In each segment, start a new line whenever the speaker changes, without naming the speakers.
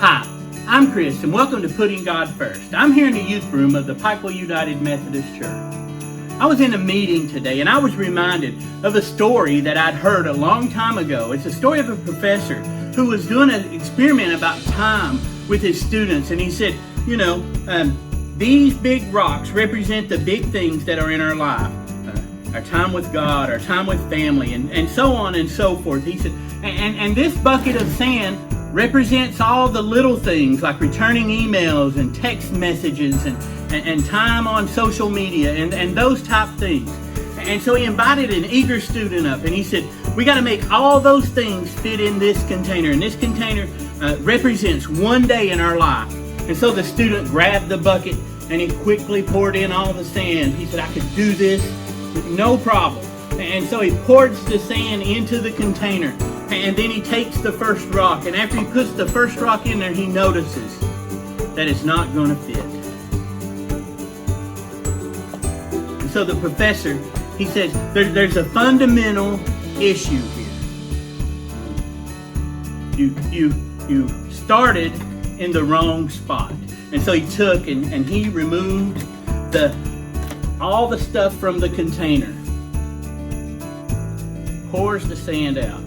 Hi, I'm Chris, and welcome to Putting God First. I'm here in the youth room of the Pikeville United Methodist Church. I was in a meeting today, and I was reminded of a story that I'd heard a long time ago. It's a story of a professor who was doing an experiment about time with his students, and he said, these big rocks represent the big things that are in our life. Our time with God, our time with family, and so on and so forth. He said, and this bucket of sand represents all the little things like returning emails and text messages and time on social media and those type things. And so he invited an eager student up and he said, we got to make all those things fit in this container. And this container represents one day in our life. And so the student grabbed the bucket and he quickly poured in all the sand. He said, I could do this with no problem. And so he pours the sand into the container. And then he takes the first rock, and after he puts the first rock in there, he notices that it's not going to fit. And so the professor, he says, there's a fundamental issue here. You started in the wrong spot. And so he took and he removed all the stuff from the container, pours the sand out.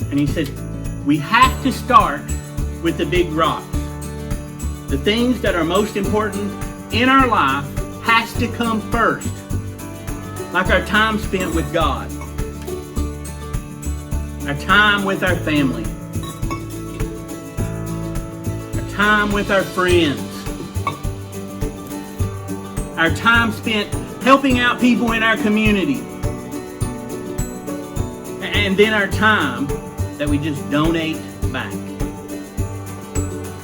And he said, we have to start with the big rocks. The things that are most important in our life has to come first. Like our time spent with God. Our time with our family. Our time with our friends. Our time spent helping out people in our community. And then our time that we just donate back.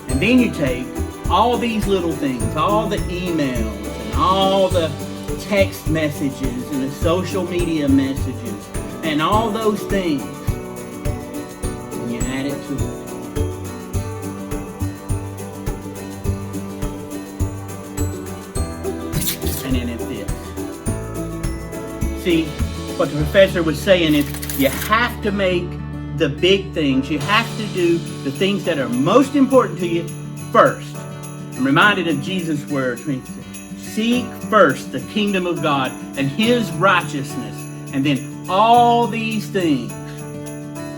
And then you take all these little things, all the emails and all the text messages and the social media messages and all those things, and you add it to it. And then it fits. See, what the professor was saying is you have to make the big things, you have to do the things that are most important to you first. I'm reminded of Jesus' words when he said, seek first the kingdom of God and His righteousness, and then all these things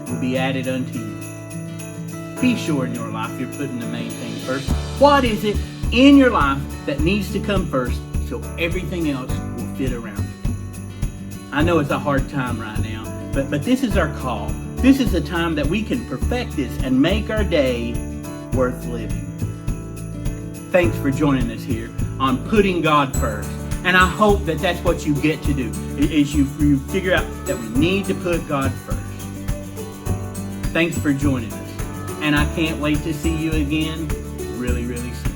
will be added unto you. Be sure in your life you're putting the main thing first. What is it in your life that needs to come first so everything else will fit around it? I know it's a hard time right now, but this is our call. This is a time that we can perfect this and make our day worth living. Thanks for joining us here on Putting God First. And I hope that that's what you get to do, is you figure out that we need to put God first. Thanks for joining us. And I can't wait to see you again really, really soon.